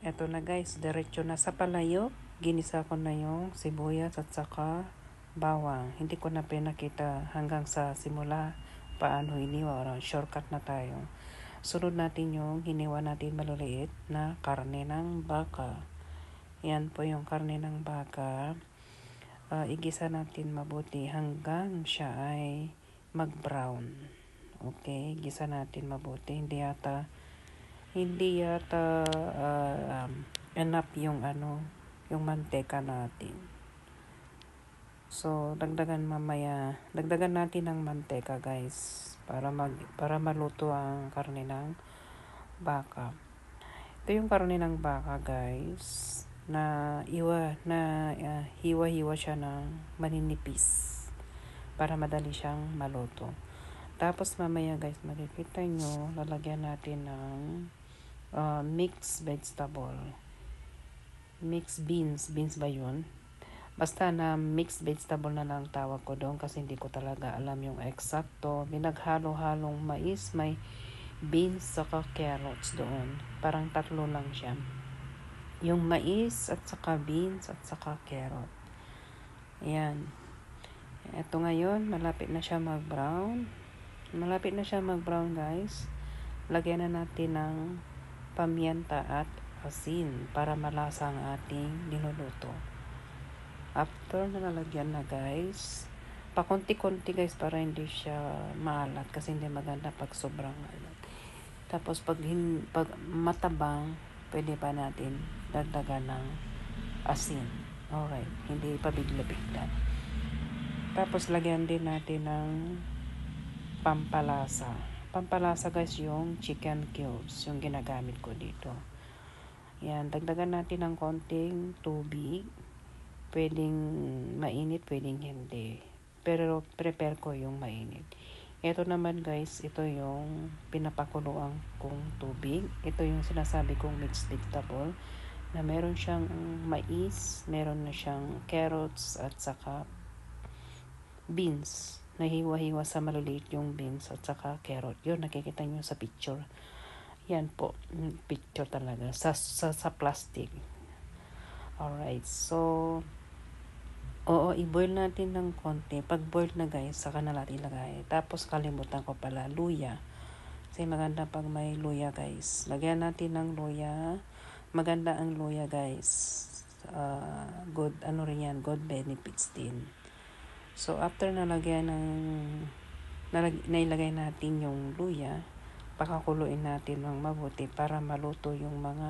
Eto na guys, diretso na sa palayok. Ginisa ko na yung sibuyas at saka bawang. Hindi ko na pinakita hanggang sa simula paano hiniwa. Shortcut na tayo. Sunod natin yung hiniwa natin maliliit na karne ng baka. Yan po yung karne ng baka. Igisa natin mabuti hanggang siya ay mag-brown. Okay, gisa natin mabuti. Hindi yata enough yung yung manteka natin. So dagdagan natin ng manteka guys para maluto ang karne ng baka. Ito yung karne ng baka guys na hiwa-hiwa siya ng maninipis para madali siyang maluto. Tapos mamaya guys, makikita nyo, lalagyan natin ng mixed vegetable. Mixed beans ba yun? Basta na mixed vegetable na lang tawag ko doon kasi hindi ko talaga alam yung eksakto. Binaghalo-halong mais, may beans saka carrots doon. Parang tatlo lang siya. Yung mais at saka beans at saka carrot. Ayan. Ito ngayon, malapit na siya mag-brown. Guys. Lagyan na natin ng pamienta at asin para malasa ang ating niluluto. After na nalagyan na guys, pakunti-kunti guys para hindi siya maalat kasi hindi maganda pag sobrang alat. Tapos pag matabang, pwede pa natin dagdagan ng asin. Alright, hindi pa bigla-bigla. Tapos lagyan din natin ng pampalasa. Pampalasa guys yung chicken cubes, yung ginagamit ko dito. Yan, dagdagan natin ng konting tubig. Pwedeng mainit, pwedeng hindi. Pero prepare ko yung mainit. Ito naman guys, ito yung pinapakuluan kong tubig. Ito yung sinasabi kong mixed vegetable na meron siyang mais, meron na siyang carrots at saka beans. Nahiwa-hiwa sa maliliit yung beans at saka carrot. Yun, nakikita nyo sa picture. Yan po, picture talaga. Sa plastic. Alright, so i-boil natin ng konti. Pag boil na guys, saka na natin ilagay. Tapos kalimutan ko pala, luya. Kasi maganda pag may luya guys. Lagyan natin ng luya. Maganda ang luya guys. Good benefits din. So after nailagay natin yung luya, pakakuluin natin ng mabuti para maluto yung mga